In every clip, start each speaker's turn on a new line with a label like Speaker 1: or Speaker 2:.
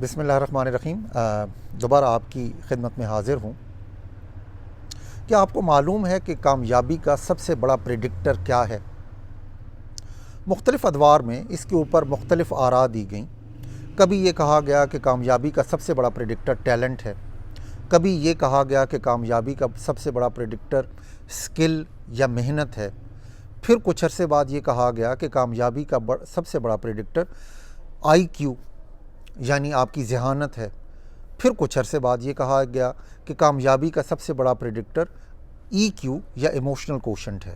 Speaker 1: بسم اللہ الرحمن الرحیم۔ دوبارہ آپ کی خدمت میں حاضر ہوں۔ کیا آپ کو معلوم ہے کہ کامیابی کا سب سے بڑا پریڈکٹر کیا ہے؟ مختلف ادوار میں اس کے اوپر مختلف آراء دی گئیں۔ کبھی یہ کہا گیا کہ کامیابی کا سب سے بڑا پریڈکٹر ٹیلنٹ ہے، کبھی یہ کہا گیا کہ کامیابی کا سب سے بڑا پریڈکٹر سکل یا محنت ہے، پھر کچھ عرصے بعد یہ کہا گیا کہ کامیابی کا سب سے بڑا پریڈکٹر آئی کیو یعنی آپ کی ذہانت ہے، پھر کچھ عرصے بعد یہ کہا گیا کہ کامیابی کا سب سے بڑا پریڈکٹر ای کیو یا ایموشنل کوشنٹ ہے۔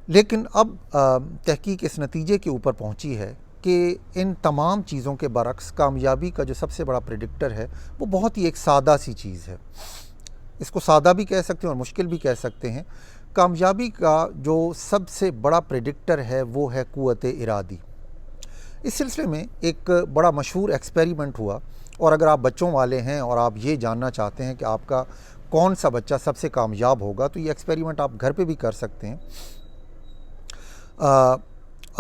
Speaker 1: لیکن اب تحقیق اس نتیجے کے اوپر پہنچی ہے کہ ان تمام چیزوں کے برعکس کامیابی کا جو سب سے بڑا پریڈکٹر ہے وہ بہت ہی ایک سادہ سی چیز ہے۔ اس کو سادہ بھی کہہ سکتے ہیں اور مشکل بھی کہہ سکتے ہیں۔ کامیابی کا جو سب سے بڑا پریڈکٹر ہے وہ ہے قوت ارادی۔ اس سلسلے میں ایک بڑا مشہور ایکسپیریمنٹ ہوا، اور اگر آپ بچوں والے ہیں اور آپ یہ جاننا چاہتے ہیں کہ آپ کا کون سا بچہ سب سے کامیاب ہوگا تو یہ ایکسپیریمنٹ آپ گھر پہ بھی کر سکتے ہیں۔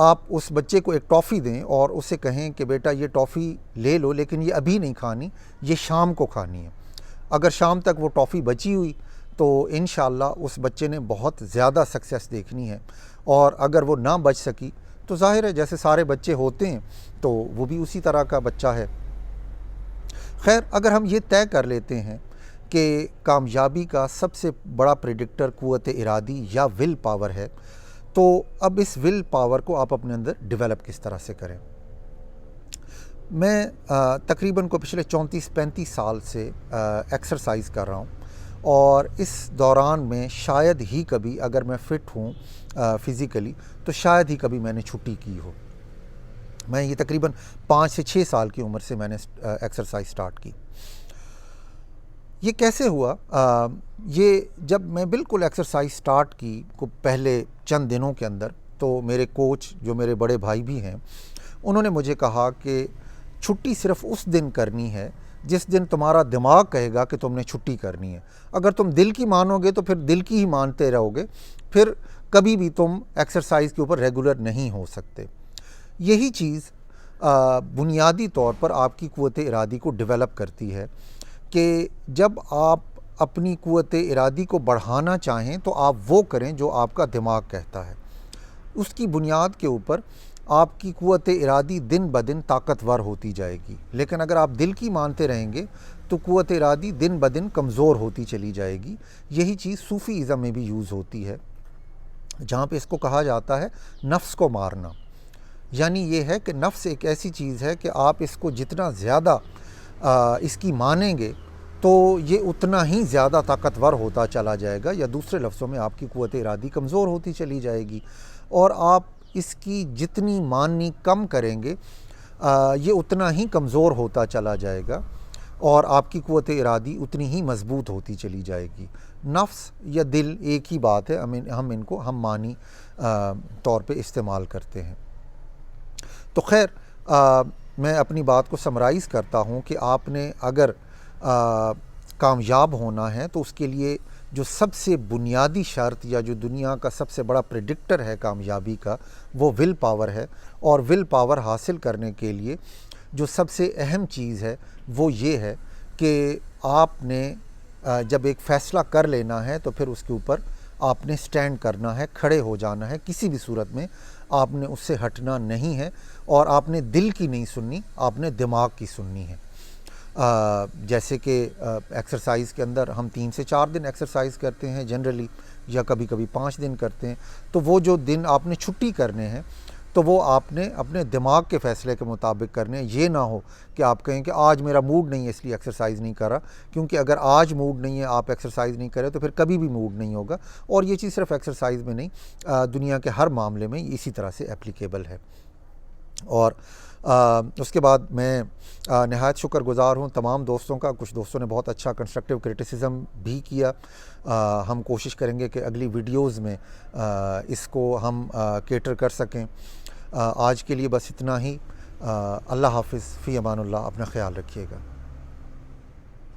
Speaker 1: آپ اس بچے کو ایک ٹافی دیں اور اسے کہیں کہ بیٹا یہ ٹافی لے لو، لیکن یہ ابھی نہیں کھانی، یہ شام کو کھانی ہے۔ اگر شام تک وہ ٹافی بچی ہوئی تو انشاءاللہ اس بچے نے بہت زیادہ سکسیس دیکھنی ہے، اور اگر وہ نہ بچ سکی تو ظاہر ہے جیسے سارے بچے ہوتے ہیں تو وہ بھی اسی طرح کا بچہ ہے۔ خیر، اگر ہم یہ طے کر لیتے ہیں کہ کامیابی کا سب سے بڑا پریڈکٹر قوت ارادی یا ول پاور ہے، تو اب اس ول پاور کو آپ اپنے اندر ڈیولپ کس طرح سے کریں؟ میں تقریباً پچھلے 34-35 سال سے ایکسرسائز کر رہا ہوں، اور اس دوران میں شاید ہی کبھی، اگر میں فٹ ہوں فزیکلی، تو شاید ہی کبھی میں نے چھٹی کی ہو۔ میں یہ تقریباً 5 سے 6 سال کی عمر سے میں نے ایکسرسائز سٹارٹ کی۔ یہ کیسے ہوا؟ یہ جب میں بالکل ایکسرسائز سٹارٹ کی پہلے چند دنوں کے اندر، تو میرے کوچ جو میرے بڑے بھائی بھی ہیں، انہوں نے مجھے کہا کہ چھٹی صرف اس دن کرنی ہے جس دن تمہارا دماغ کہے گا کہ تم نے چھٹی کرنی ہے۔ اگر تم دل کی مانو گے تو پھر دل کی ہی مانتے رہو گے، پھر کبھی بھی تم ایکسرسائز کے اوپر ریگولر نہیں ہو سکتے۔ یہی چیز بنیادی طور پر آپ کی قوت ارادی کو ڈیولپ کرتی ہے کہ جب آپ اپنی قوت ارادی کو بڑھانا چاہیں تو آپ وہ کریں جو آپ کا دماغ کہتا ہے۔ اس کی بنیاد کے اوپر آپ کی قوت ارادی دن بدن طاقتور ہوتی جائے گی، لیکن اگر آپ دل کی مانتے رہیں گے تو قوت ارادی دن بدن کمزور ہوتی چلی جائے گی۔ یہی چیز صوفی ازم میں بھی یوز ہوتی ہے، جہاں پہ اس کو کہا جاتا ہے نفس کو مارنا۔ یعنی یہ ہے کہ نفس ایک ایسی چیز ہے کہ آپ اس کو جتنا زیادہ اس کی مانیں گے تو یہ اتنا ہی زیادہ طاقتور ہوتا چلا جائے گا، یا دوسرے لفظوں میں آپ کی قوت ارادی کمزور ہوتی چلی جائے گی، اور آپ اس کی جتنی ماننی کم کریں گے یہ اتنا ہی کمزور ہوتا چلا جائے گا، اور آپ کی قوت ارادی اتنی ہی مضبوط ہوتی چلی جائے گی۔ نفس یا دل ایک ہی بات ہے، ہم ان کو ہم معنی طور پہ استعمال کرتے ہیں۔ تو خیر، میں اپنی بات کو سمرائز کرتا ہوں کہ آپ نے اگر کامیاب ہونا ہے تو اس کے لیے جو سب سے بنیادی شرط یا جو دنیا کا سب سے بڑا پریڈکٹر ہے کامیابی کا، وہ ول پاور ہے، اور ول پاور حاصل کرنے کے لیے جو سب سے اہم چیز ہے وہ یہ ہے کہ آپ نے جب ایک فیصلہ کر لینا ہے تو پھر اس کے اوپر آپ نے سٹینڈ کرنا ہے، کھڑے ہو جانا ہے، کسی بھی صورت میں آپ نے اس سے ہٹنا نہیں ہے، اور آپ نے دل کی نہیں سننی، آپ نے دماغ کی سننی ہے۔ جیسے کہ ایکسرسائز کے اندر ہم 3 سے 4 دن ایکسرسائز کرتے ہیں جنرلی، یا کبھی کبھی 5 دن کرتے ہیں، تو وہ جو دن آپ نے چھٹی کرنے ہیں تو وہ آپ نے اپنے دماغ کے فیصلے کے مطابق کرنے ہیں۔ یہ نہ ہو کہ آپ کہیں کہ آج میرا موڈ نہیں ہے اس لیے ایکسرسائز نہیں کر رہا، کیونکہ اگر آج موڈ نہیں ہے، آپ ایکسرسائز نہیں کریں تو پھر کبھی بھی موڈ نہیں ہوگا، اور یہ چیز صرف ایکسرسائز میں نہیں، دنیا کے ہر معاملے میں اسی طرح سے اپلیکیبل ہے۔ اور اس کے بعد میں نہایت شکر گزار ہوں تمام دوستوں کا۔ کچھ دوستوں نے بہت اچھا کنسٹرکٹیو کرٹیسزم بھی کیا۔ ہم کوشش کریں گے کہ اگلی ویڈیوز میں اس کو ہم کیٹر کر سکیں۔ آج کے لیے بس اتنا ہی۔ اللہ حافظ، فی امان اللہ، اپنا خیال رکھیے گا۔